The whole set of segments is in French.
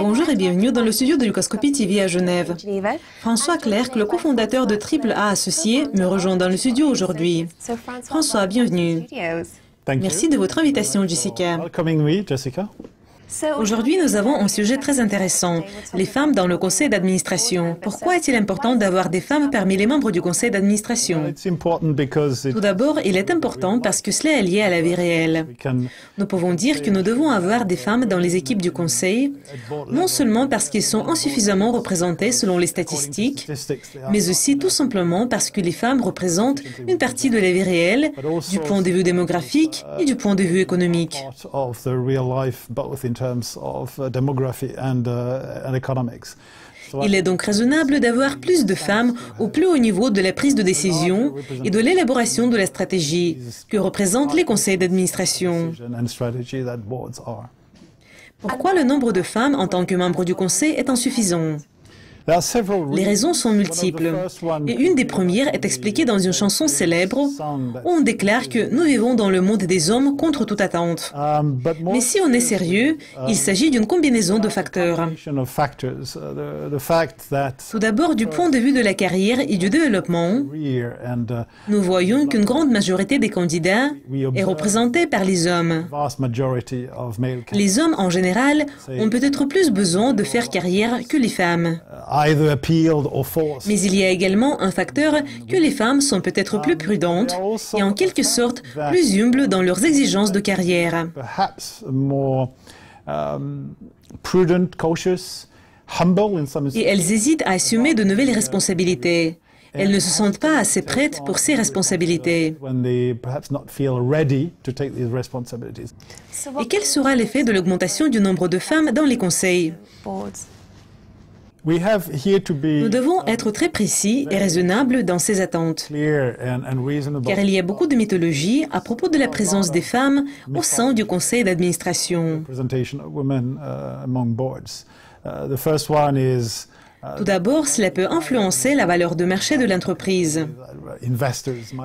Bonjour et bienvenue dans le studio de Lucascopie TV à Genève. François Clerc, le cofondateur de AAA Associés, me rejoint dans le studio aujourd'hui. François, bienvenue. Merci de votre invitation, Jessica. Aujourd'hui, nous avons un sujet très intéressant, les femmes dans le conseil d'administration. Pourquoi est-il important d'avoir des femmes parmi les membres du conseil d'administration? Tout d'abord, il est important parce que cela est lié à la vie réelle. Nous pouvons dire que nous devons avoir des femmes dans les équipes du conseil, non seulement parce qu'elles sont insuffisamment représentées selon les statistiques, mais aussi tout simplement parce que les femmes représentent une partie de la vie réelle, du point de vue démographique et du point de vue économique. Il est donc raisonnable d'avoir plus de femmes au plus haut niveau de la prise de décision et de l'élaboration de la stratégie que représentent les conseils d'administration. Pourquoi le nombre de femmes en tant que membres du conseil est insuffisant? Les raisons sont multiples, et une des premières est expliquée dans une chanson célèbre où on déclare que nous vivons dans le monde des hommes contre toute attente. Mais si on est sérieux, il s'agit d'une combinaison de facteurs. Tout d'abord, du point de vue de la carrière et du développement, nous voyons qu'une grande majorité des candidats est représentée par les hommes. Les hommes, en général, ont peut-être plus besoin de faire carrière que les femmes. Mais il y a également un facteur que les femmes sont peut-être plus prudentes et en quelque sorte plus humbles dans leurs exigences de carrière. Et elles hésitent à assumer de nouvelles responsabilités. Elles ne se sentent pas assez prêtes pour ces responsabilités. Et quel sera l'effet de l'augmentation du nombre de femmes dans les conseils? Nous devons être très précis et raisonnables dans ces attentes, car il y a beaucoup de mythologie à propos de la présence des femmes au sein du conseil d'administration. Tout d'abord, cela peut influencer la valeur de marché de l'entreprise.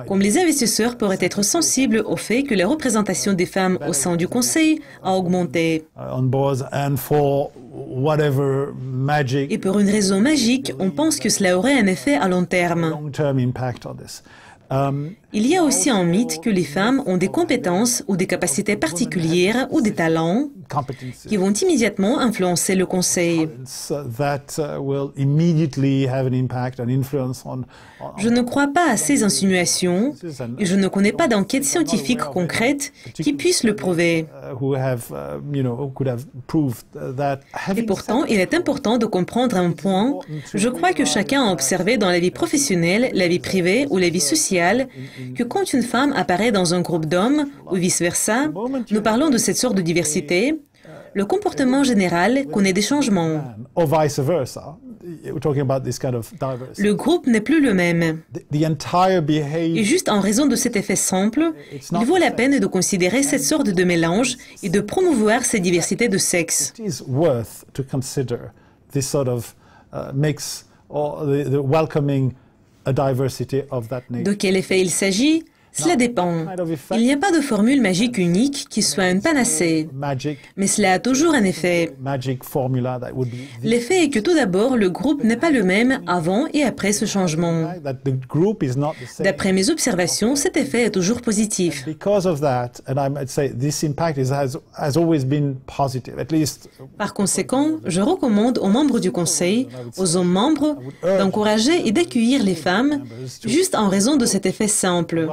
Comme les investisseurs pourraient être sensibles au fait que la représentation des femmes au sein du conseil a augmenté. Et pour une raison magique, on pense que cela aurait un effet à long terme. Il y a aussi un mythe que les femmes ont des compétences ou des capacités particulières ou des talents qui vont immédiatement influencer le conseil. Je ne crois pas à ces insinuations et je ne connais pas d'enquête scientifique concrète qui puisse le prouver. Et pourtant, il est important de comprendre un point. Je crois que chacun a observé dans la vie professionnelle, la vie privée ou la vie sociale que quand une femme apparaît dans un groupe d'hommes ou vice-versa, nous parlons de cette sorte de diversité, le comportement général connaît des changements. Le groupe n'est plus le même. Et juste en raison de cet effet simple, il vaut la peine de considérer cette sorte de mélange et de promouvoir cette diversité de sexe. De quel effet il s'agit? Cela dépend. Il n'y a pas de formule magique unique qui soit une panacée, mais cela a toujours un effet. L'effet est que tout d'abord, le groupe n'est pas le même avant et après ce changement. D'après mes observations, cet effet est toujours positif. Par conséquent, je recommande aux membres du conseil, aux hommes membres, d'encourager et d'accueillir les femmes, juste en raison de cet effet simple,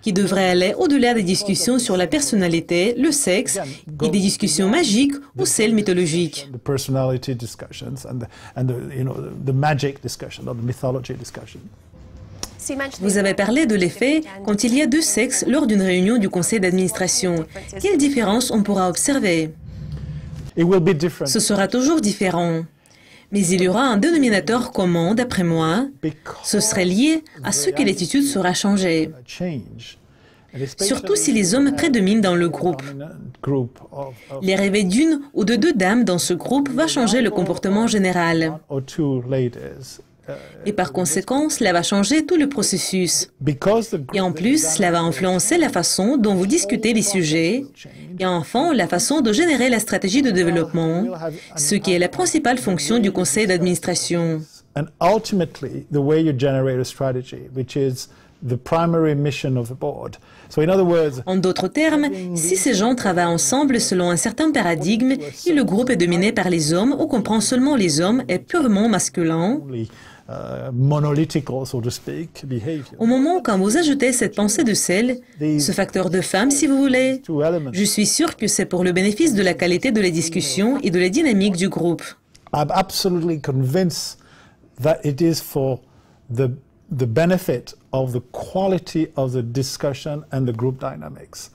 qui devrait aller au-delà des discussions sur la personnalité, le sexe et des discussions magiques ou celles mythologiques. Vous avez parlé de l'effet quand il y a deux sexes lors d'une réunion du conseil d'administration. Quelle différence on pourra observer? Ce sera toujours différent. Mais il y aura un dénominateur commun, d'après moi. Ce serait lié à ce que l'attitude sera changée. Surtout si les hommes prédominent dans le groupe. L'arrivée d'une ou de deux dames dans ce groupe va changer le comportement général. Et par conséquent, cela va changer tout le processus. Et en plus, cela va influencer la façon dont vous discutez les sujets et enfin la façon de générer la stratégie de développement, ce qui est la principale fonction du conseil d'administration. En d'autres termes, si ces gens travaillent ensemble selon un certain paradigme et le groupe est dominé par les hommes ou comprend seulement les hommes est purement masculin, au moment quand vous ajoutez cette pensée de sel, ce facteur de femme si vous voulez, je suis sûr que c'est pour le bénéfice de la qualité de la discussion et de la dynamique du groupe. I'm absolutely convinced that it is for the benefit of the quality of the discussion and the group dynamics.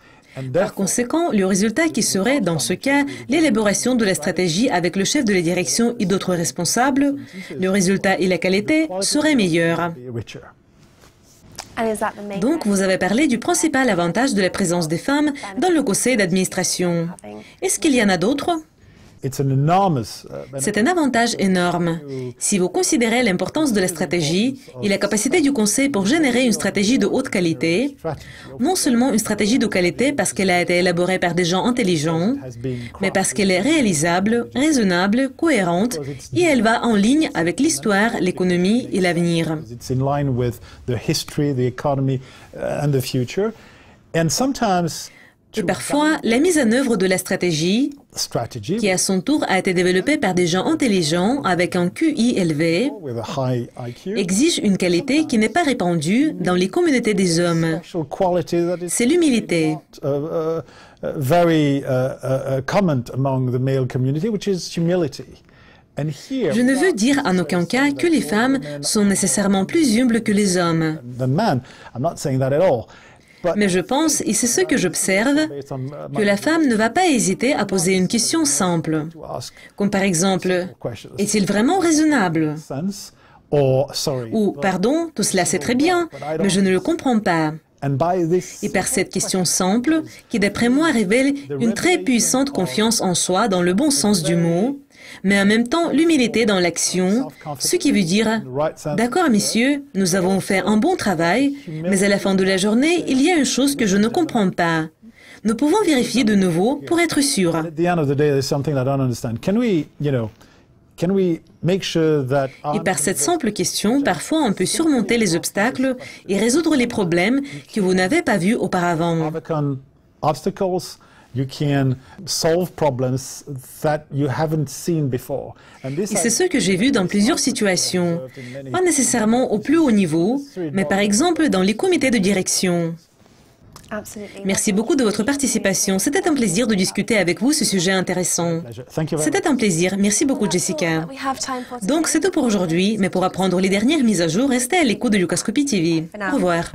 Par conséquent, le résultat qui serait, dans ce cas, l'élaboration de la stratégie avec le chef de la direction et d'autres responsables, le résultat et la qualité seraient meilleurs. Donc, vous avez parlé du principal avantage de la présence des femmes dans le conseil d'administration. Est-ce qu'il y en a d'autres? C'est un avantage énorme. Si vous considérez l'importance de la stratégie et la capacité du conseil pour générer une stratégie de haute qualité, non seulement une stratégie de qualité parce qu'elle a été élaborée par des gens intelligents, mais parce qu'elle est réalisable, raisonnable, cohérente et elle va en ligne avec l'histoire, l'économie et l'avenir. Et parfois, la mise en œuvre de la stratégie, qui à son tour a été développée par des gens intelligents avec un QI élevé, exige une qualité qui n'est pas répandue dans les communautés des hommes. C'est l'humilité. Je ne veux dire en aucun cas que les femmes sont nécessairement plus humbles que les hommes. Mais je pense, et c'est ce que j'observe, que la femme ne va pas hésiter à poser une question simple, comme par exemple, est-il vraiment raisonnable? Ou, pardon, tout cela c'est très bien, mais je ne le comprends pas. Et par cette question simple, qui d'après moi révèle une très puissante confiance en soi dans le bon sens du mot, mais en même temps l'humilité dans l'action, ce qui veut dire « D'accord, messieurs, nous avons fait un bon travail, mais à la fin de la journée, il y a une chose que je ne comprends pas. Nous pouvons vérifier de nouveau pour être sûrs. » Et par cette simple question, parfois on peut surmonter les obstacles et résoudre les problèmes que vous n'avez pas vus auparavant. Et c'est ce que j'ai vu dans plusieurs situations, pas nécessairement au plus haut niveau, mais par exemple dans les comités de direction. Merci beaucoup de votre participation. C'était un plaisir de discuter avec vous ce sujet intéressant. C'était un plaisir. Merci beaucoup, Jessica. Donc, c'est tout pour aujourd'hui, mais pour apprendre les dernières mises à jour, restez à l'écoute de Lucascopy TV. Au revoir.